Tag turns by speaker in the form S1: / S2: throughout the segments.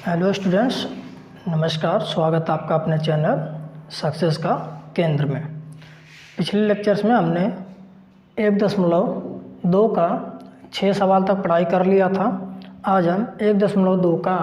S1: Hello students, नमस्कार। स्वागत है आपका अपने चैनल सक्सेस का केंद्र में। पिछले लेक्चर्स में हमने 1.2 का 6 सवाल तक पढ़ाई कर लिया था। आज हम 1.2 का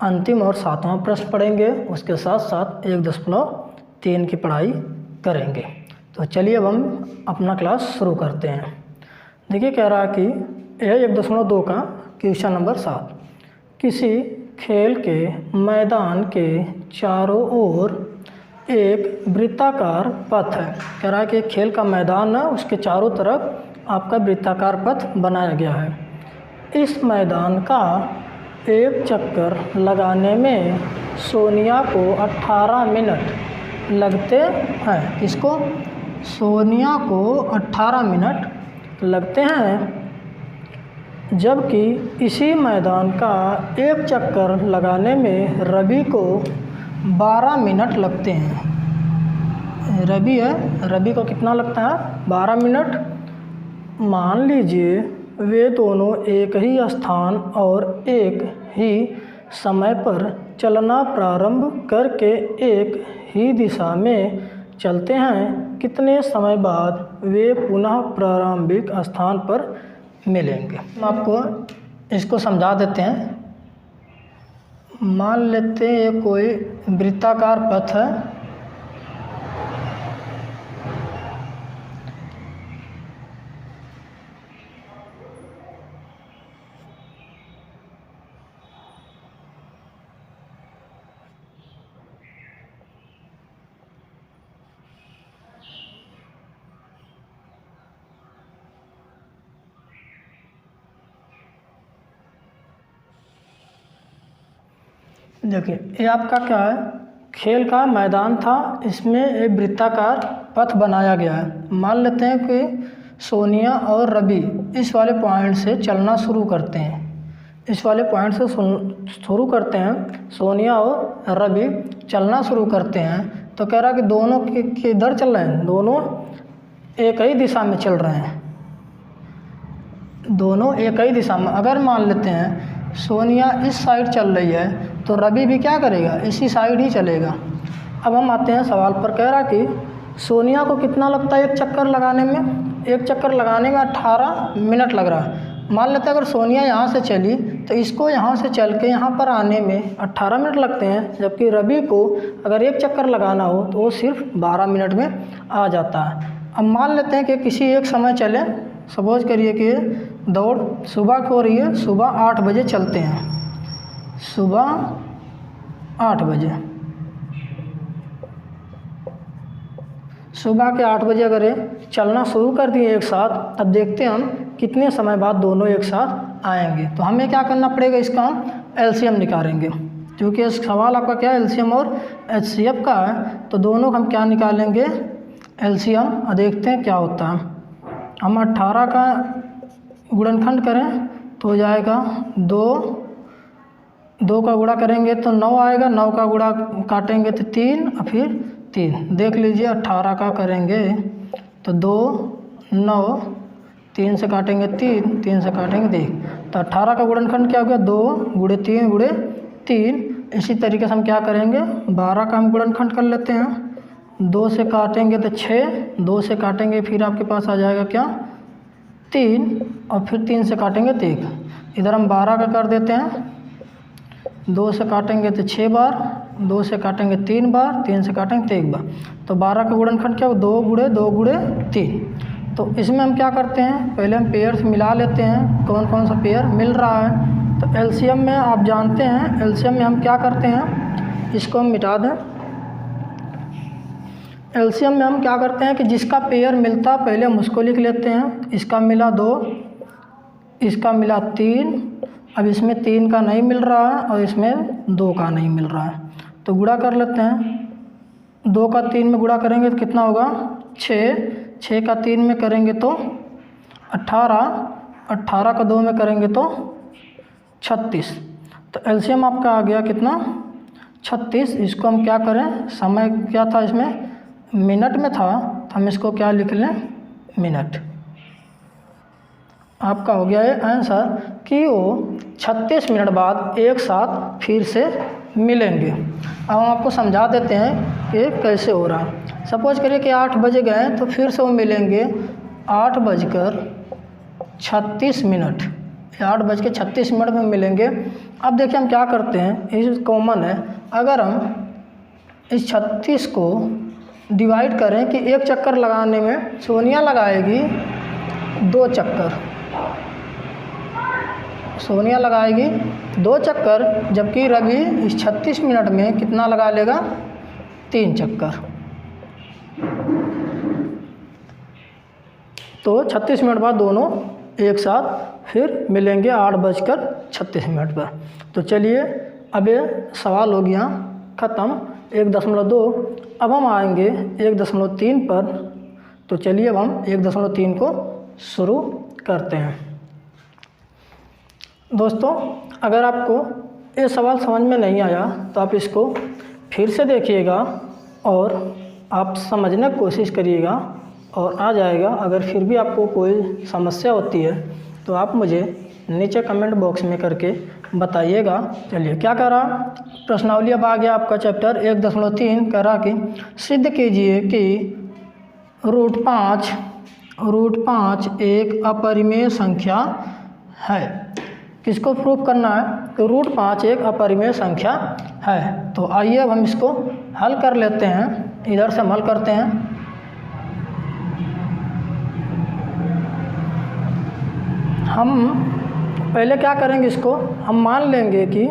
S1: अंतिम और 7वां प्रश्न पढ़ेंगे। उसके साथ साथ 1.3 की पढ़ाई करेंगे। तो चलिए अब हम अपना क्लास शुरू करते हैं। देखिए, कह रहा है कि 1.2 का क्वेश्चन नंबर 7, किसी खेल के मैदान के चारों ओर एक वृत्ताकार पथ है। कह रहा है कि एक खेल का मैदान है, उसके चारों तरफ आपका वृत्ताकार पथ बनाया गया है। इस मैदान का एक चक्कर लगाने में सोनिया को 18 मिनट लगते हैं। इसको सोनिया को 18 मिनट लगते हैं, जबकि इसी मैदान का एक चक्कर लगाने में रवि को 12 मिनट लगते हैं। रवि है, रवि को कितना लगता है? 12 मिनट। मान लीजिए वे दोनों एक ही स्थान और एक ही समय पर चलना प्रारंभ करके एक ही दिशा में चलते हैं। कितने समय बाद वे पुनः प्रारंभिक स्थान पर मिलेंगे? हम आपको इसको समझा देते हैं। मान लेते हैं ये कोई वृत्ताकार पथ है। देखिए, ये आपका क्या है? खेल का मैदान था, इसमें एक वृत्ताकार पथ बनाया गया है। मान लेते हैं कि सोनिया और रवि इस वाले पॉइंट से चलना शुरू करते हैं। इस वाले पॉइंट से शुरू करते हैं, सोनिया और रवि चलना शुरू करते हैं। तो कह रहा है कि दोनों किधर चल रहे हैं? दोनों एक ही दिशा में चल रहे हैं। दोनों एक ही दिशा में। अगर मान लेते हैं सोनिया इस साइड चल रही है तो रवि भी क्या करेगा? इसी साइड ही चलेगा। अब हम आते हैं सवाल पर। कह रहा कि सोनिया को कितना लगता है एक चक्कर लगाने में? एक चक्कर लगाने में 18 मिनट लग रहा है। मान लेते हैं अगर सोनिया यहाँ से चली तो इसको यहाँ से चल के यहाँ पर आने में 18 मिनट लगते हैं, जबकि रवि को अगर एक चक्कर लगाना हो तो वो सिर्फ 12 मिनट में आ जाता है। अब मान लेते हैं कि किसी एक समय चले। सपोज करिए कि दौड़ सुबह की हो रही है, सुबह 8 बजे चलते हैं। सुबह 8 बजे, सुबह के 8 बजे अगर चलना शुरू कर दिए एक साथ, तब देखते हैं हम कितने समय बाद दोनों एक साथ आएंगे। तो हमें क्या करना पड़ेगा? इसका हम एलसीएम निकालेंगे, क्योंकि इस सवाल आपका क्या है? एलसीएम और एचसीएफ का है। तो दोनों हम क्या निकालेंगे? एलसीएम। और देखते हैं क्या होता है। हम 18 का गुणनखंड करें तो हो जाएगा 2 का गुणा करेंगे तो 9 आएगा। 9 का गुणा काटेंगे तो 3 और फिर 3। देख लीजिए, 18 का करेंगे तो 2, 9, 3 से काटेंगे 3, 3 से काटेंगे 1। तो 18 का गुणनखंड क्या हो गया? 2 गुणे 3 गुणे 3। इसी तरीके से हम क्या करेंगे? 12 का हम गुणनखंड कर लेते हैं। 2 से काटेंगे तो 6, 2 से काटेंगे फिर आपके पास आ जाएगा क्या? 3, और फिर 3 से काटेंगे तो 1। इधर हम 12 का कर देते हैं। 2 से काटेंगे तो 6 बार, 2 से काटेंगे 3 बार, 3 से काटेंगे तो 1 बार। तो 12 का गुणनखंड क्या हो? 2 गुणे 2 गुणे 3। तो इसमें हम क्या करते हैं? पहले हम पेयर मिला लेते हैं, कौन कौन सा पेयर मिल रहा है। तो एलसीएम में आप जानते हैं, एलसीएम में हम क्या करते हैं? इसको हम मिटा दें। एलसीएम में हम क्या करते हैं कि जिसका पेयर मिलता पहले हम उसको लिख लेते हैं। इसका मिला 2, इसका मिला 3। अब इसमें 3 का नहीं मिल रहा है और इसमें 2 का नहीं मिल रहा है, तो गुणा कर लेते हैं। 2 का 3 में गुणा करेंगे तो कितना होगा? 6। 6 का 3 में करेंगे तो 18। 18 का 2 में करेंगे तो 36। तो एलसीएम आपका आ गया कितना? 36। इसको हम क्या करें? समय क्या था इसमें? मिनट में था, तो हम इसको क्या लिख लें? मिनट। आपका हो गया है आंसर कि वो 36 मिनट बाद एक साथ फिर से मिलेंगे। अब हम आपको समझा देते हैं कि कैसे हो रहा है। सपोज करिए कि 8 बज गए तो फिर से वो मिलेंगे 8:36। 8:36 में मिलेंगे। अब देखिए हम क्या करते हैं, इस कॉमन है, अगर हम इस 36 को डिवाइड करें कि एक चक्कर लगाने में सोनिया लगाएगी 2 चक्कर, सोनिया लगाएगी 2 चक्कर, जबकि रवि इस 36 मिनट में कितना लगा लेगा, 3 चक्कर। तो 36 मिनट बाद दोनों एक साथ फिर मिलेंगे 8:36 पर। तो चलिए अब ये सवाल हो गया ख़त्म 1.2। अब हम आएंगे 1.3 पर। तो चलिए अब हम 1.3 को शुरू करते हैं। दोस्तों अगर आपको ये सवाल समझ में नहीं आया तो आप इसको फिर से देखिएगा और आप समझने की कोशिश करिएगा और आ जाएगा। अगर फिर भी आपको कोई समस्या होती है तो आप मुझे नीचे कमेंट बॉक्स में करके बताइएगा। चलिए क्या कह रहा, प्रश्नावली अब आ गया आपका चैप्टर 1.3। कह रहा कि सिद्ध कीजिए कि √5 एक अपरिमेय संख्या है। किसको प्रूफ करना है कि √5 एक अपरिमेय संख्या है। तो आइए अब हम इसको हल कर लेते हैं। इधर से हम हल करते हैं। हम पहले क्या करेंगे, इसको हम मान लेंगे कि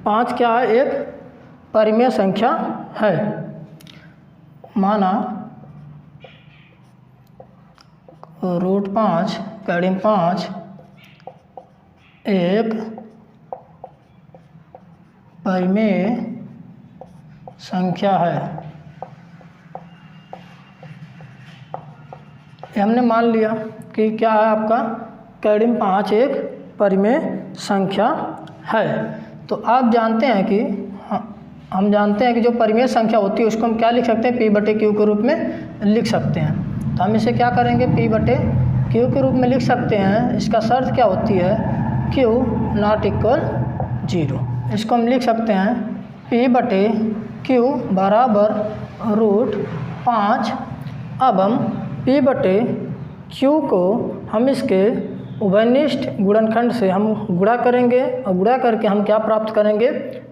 S1: 5 क्या है, एक परिमेय संख्या है। माना √5 करीब 5 एक परिमेय संख्या है। ये हमने मान लिया कि क्या है आपका, करीब 5 एक परिमेय संख्या है। तो आप जानते हैं कि हम जानते हैं कि जो परिमेय संख्या होती है उसको हम क्या लिख सकते हैं, P/Q के रूप में लिख सकते हैं। तो हम इसे क्या करेंगे, P/Q के रूप में लिख सकते हैं। इसका शर्त क्या होती है, Q ≠ 0। इसको हम लिख सकते हैं P/Q बराबर √5। अब हम P/Q को हम इसके उभयनिष्ठ गुणनखंड से हम गुणा करेंगे और गुणा करके हम क्या प्राप्त करेंगे,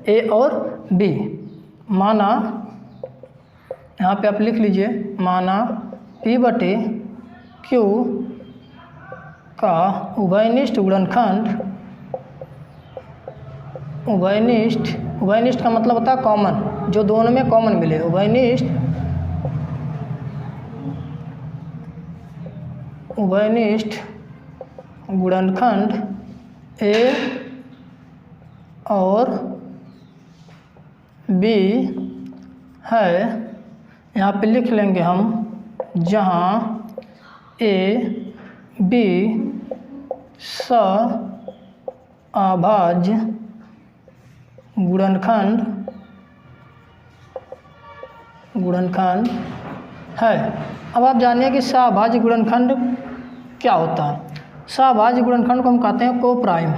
S1: A और B। माना यहाँ पे आप लिख लीजिए, माना P/Q का उभयनिष्ठ गुणनखंड, उभयनिष्ठ का मतलब होता है कॉमन, जो दोनों में कॉमन मिले। उभयनिष्ठ गुणनखंड A और B है। यहाँ पे लिख लेंगे हम, जहाँ A B सअभाज्य गुणनखंड है। अब आप जानिए कि सअभाज्य गुणनखंड क्या होता है। सअभाज्य गुणनखंड को हम कहते हैं कोप्राइम।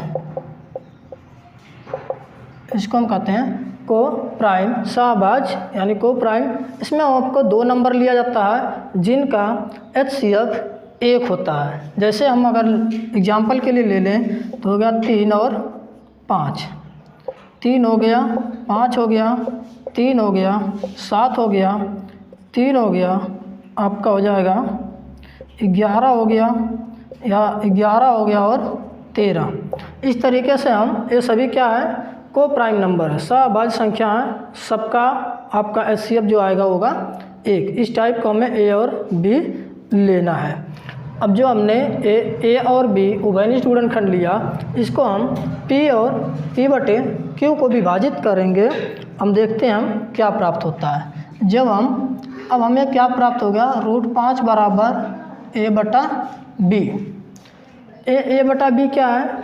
S1: इसको हम कहते हैं कोप्राइम, सअभाज्य यानी कोप्राइम। इसमें आपको 2 नंबर लिया जाता है जिनका HCF 1 होता है। जैसे हम अगर एग्जाम्पल के लिए ले लें तो हो गया 3 और 5। 3 हो गया, 5 हो गया, 3 हो गया, 7 हो गया, 3 हो गया, आपका हो जाएगा 11 हो गया, या 11 हो गया और 13। इस तरीके से हम, ये सभी क्या है, कोप्राइम नंबर है, सअभाज्य संख्या है। सबका आपका HCF जो आएगा होगा 1। इस टाइप को हमें A और B लेना है। अब जो हमने A और B उभयनिष्ठ गुणनखंड लिया, इसको हम P और P/Q को विभाजित करेंगे। हम देखते हैं हम क्या प्राप्त होता है। जब हम, अब हमें क्या प्राप्त हो गया, √5 बराबर A/B। A/B क्या है,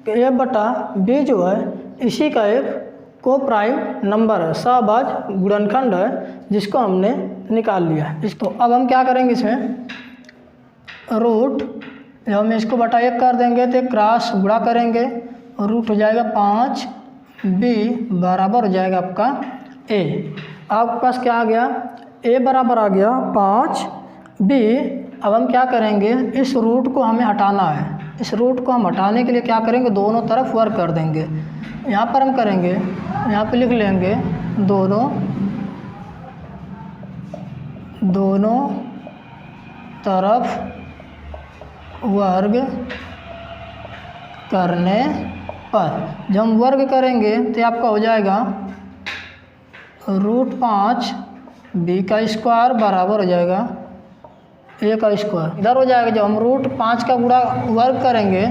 S1: A/B जो है इसी का एक कोप्राइम नंबर है, सअभाज्य गुणनखंड है, जिसको हमने निकाल लिया है। इसको अब हम क्या करेंगे, इसमें जब हम इसको बटा 1 कर देंगे तो क्रॉस गुणा करेंगे और रूट हो जाएगा 5 b बराबर हो जाएगा आपका a। आपके पास क्या आ गया, a बराबर आ गया 5 b। अब हम क्या करेंगे, इस रूट को हमें हटाना है। इस रूट को हम हटाने के लिए क्या करेंगे, दोनों तरफ वर्ग कर देंगे। यहाँ पर हम करेंगे, यहाँ पे लिख लेंगे दोनों तरफ वर्ग करने पर जब हम वर्ग करेंगे तो आपका हो जाएगा रूट 5 b का स्क्वायर बराबर हो जाएगा a का स्क्वायर। इधर हो जाएगा, जब हम रूट 5 का गुणा वर्ग करेंगे,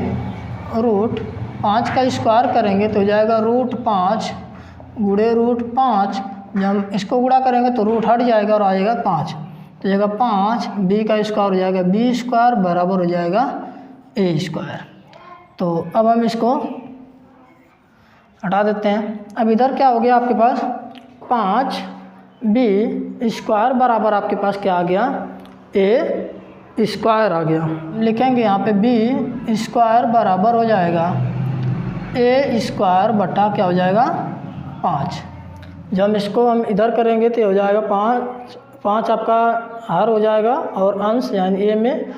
S1: रूट 5 का स्क्वायर करेंगे तो हो जाएगा रूट 5 गुणे रूट 5। जब हम इसको गुणा करेंगे तो रूट हट जाएगा और आ जाएगा 5, तो जाएगा 5 b का स्क्वायर हो जाएगा b स्क्वायर बराबर हो जाएगा a स्क्वायर। तो अब हम इसको हटा देते हैं। अब इधर क्या हो गया आपके पास, 5 b स्क्वायर बराबर आपके पास क्या आ गया, a स्क्वायर आ गया। लिखेंगे यहाँ पे b स्क्वायर बराबर हो जाएगा a स्क्वायर बटा क्या हो जाएगा 5। जब हम इसको इधर करेंगे तो हो जाएगा 5 आपका हर हो जाएगा और अंश यानी a में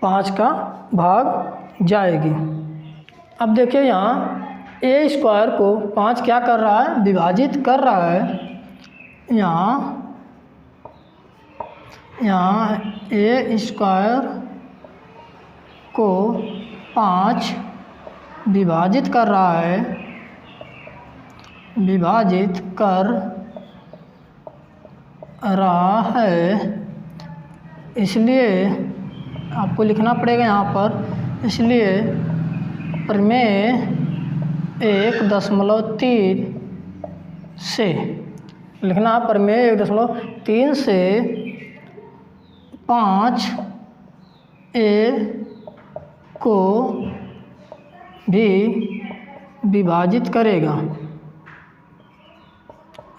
S1: 5 का भाग जाएगी। अब देखिए यहाँ a स्क्वायर को 5 क्या कर रहा है, विभाजित कर रहा है। यहाँ a स्क्वायर को 5 विभाजित कर रहा है, विभाजित कर रहा है, इसलिए आपको लिखना पड़ेगा यहाँ पर। इसलिए प्रमेय 1.3 से लिखना है, प्रमेय 1.3 से 5 a को भी विभाजित करेगा,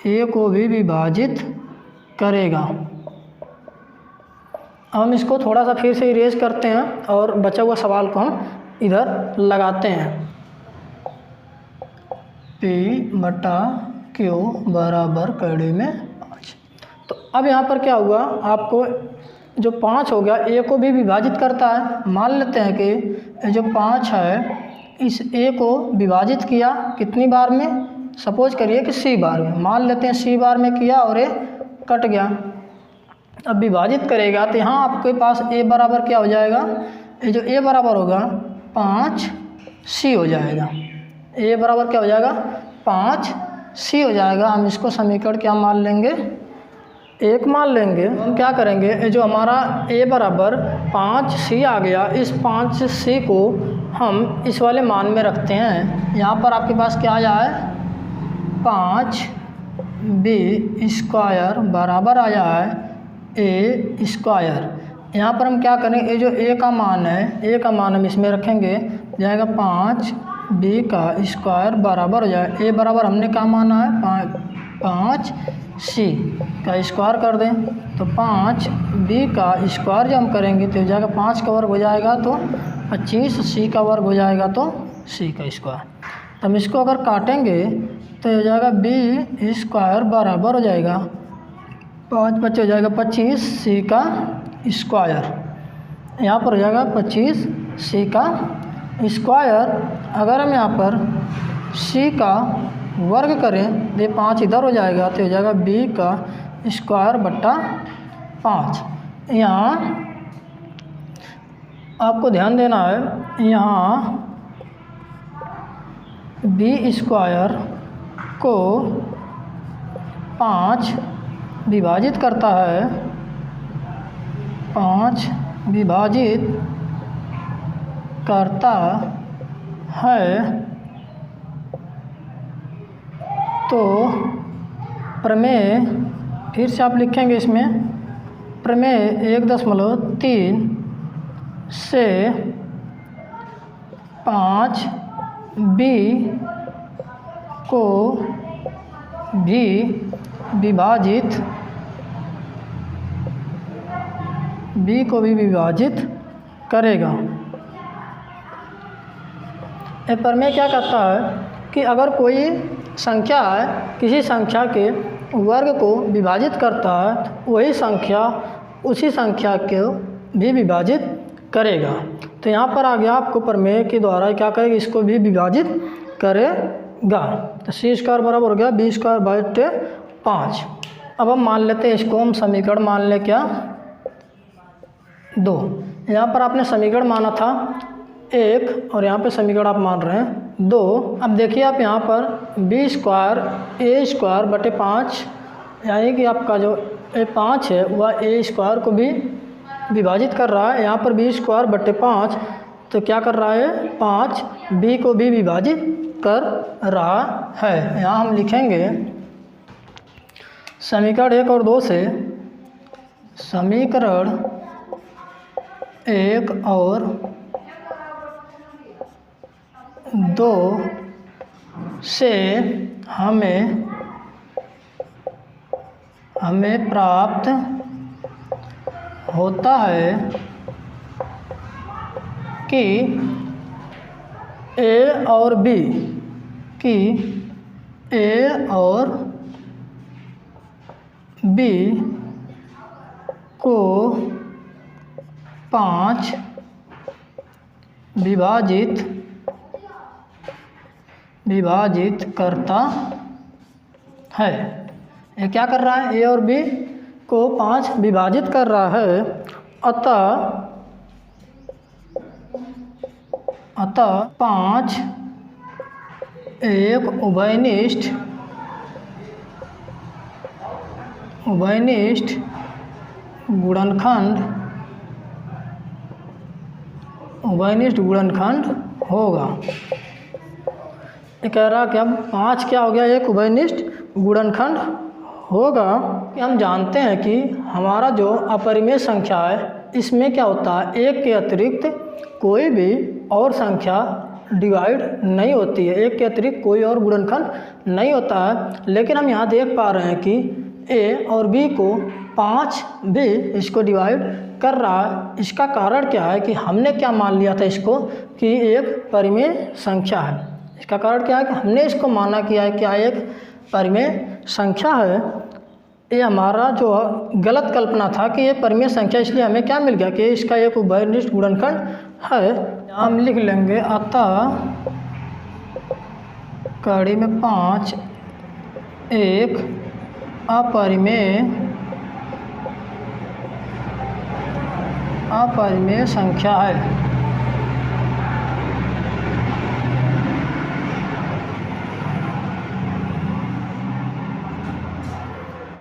S1: a को भी विभाजित करेगा। अब हम इसको थोड़ा सा फिर से इरेज करते हैं और बचा हुआ सवाल को हम इधर लगाते हैं। P बटा Q बराबर कड़ी में 5। तो अब यहाँ पर क्या हुआ, आपको जो 5 हो गया a को भी विभाजित करता है। मान लेते हैं कि जो 5 है इस a को विभाजित किया कितनी बार में, सपोज करिए कि c बार में, मान लेते हैं c बार में किया और a कट गया। अब विभाजित करेगा तो यहाँ आपके पास a बराबर क्या हो जाएगा, ये जो a बराबर होगा 5c हो जाएगा। a बराबर क्या हो जाएगा, 5c हो जाएगा। हम इसको समीकरण क्या मान लेंगे, 1 मान लेंगे। हम क्या करेंगे, ये जो हमारा a बराबर 5c आ गया, इस 5c को हम इस वाले मान में रखते हैं। यहाँ पर आपके पास क्या आ जाए, 5b स्क्वायर बराबर आ जाए a स्क्वायर। यहाँ पर हम क्या करेंगे, ये जो a का मान है, a का मान हम इसमें रखेंगे, जाएगा 5b का स्क्वायर बराबर हो जाए a बराबर हमने क्या माना है 5c का स्क्वायर कर दें। तो 5b का स्क्वायर जब हम करेंगे तो हो जाएगा 5 का वर्ग हो जाएगा तो 25, c का वर्ग हो जाएगा तो c का स्क्वायर। तो हम इसको अगर काटेंगे तो हो जाएगा b स्क्वायर बराबर हो जाएगा 5 बच्चे हो जाएगा 25 c का स्क्वायर। यहाँ पर हो जाएगा 25 c का स्क्वायर। अगर हम यहाँ पर c का वर्ग करें, ये 5 इधर हो जाएगा तो हो जाएगा b का स्क्वायर बट्टा 5। यहाँ आपको ध्यान देना है, यहाँ b स्क्वायर को 5 विभाजित करता है, 5 विभाजित करता है, तो प्रमेय फिर से आप लिखेंगे इसमें, प्रमेय 1.3 से 5b को भी विभाजित करेगा। ये प्रमेय क्या कहता है कि अगर कोई संख्या है, किसी संख्या के वर्ग को विभाजित करता है तो वही संख्या उसी संख्या को भी विभाजित करेगा। तो यहाँ पर आ गया आपको प्रमेय के द्वारा क्या करेगा, इसको भी विभाजित करेगा। तो c² बराबर हो गया b²/5। अब हम मान लेते हैं इसको, हम समीकरण मान ले क्या 2। यहाँ पर आपने समीकरण माना था 1 और यहाँ पे समीकरण आप मान रहे हैं 2। अब देखिए आप यहाँ पर b²a²/5 यानी कि आपका जो 5 है वह a² को भी विभाजित कर रहा है। यहाँ पर b²/5 तो क्या कर रहा है, 5 b को भी विभाजित कर रहा है। यहाँ हम लिखेंगे समीकरण 1 और 2 से, समीकरण 1 और 2 से हमें प्राप्त होता है कि a और b को 5 विभाजित करता है। ये क्या कर रहा है, a और b को 5 विभाजित कर रहा है। अतः 5 एक उभयनिष्ठ गुणनखंड होगा। ये कह रहा कि अब 5 क्या हो गया, एक उभयनिष्ठ गुणनखंड होगा। हम जानते हैं कि हमारा जो अपरिमेय संख्या है इसमें क्या होता है, एक के अतिरिक्त कोई भी और संख्या डिवाइड नहीं होती है, एक के अतिरिक्त कोई और गुणनखंड नहीं होता है। लेकिन हम यहाँ देख पा रहे हैं कि a और b को 5 भी इसको डिवाइड कर रहा है। इसका कारण क्या है कि हमने क्या मान लिया था इसको कि एक परिमेय संख्या है। इसका कारण क्या है कि हमने इसको माना किया है क्या एक परिमेय संख्या है। ये हमारा जो गलत कल्पना था कि ये परिमेय संख्या, इसलिए हमें क्या मिल गया कि इसका एक उभयनिष्ठ गुणनखंड है। हम लिख लेंगे अतः कड़ी में 5 एक अपरिमेय संख्या है।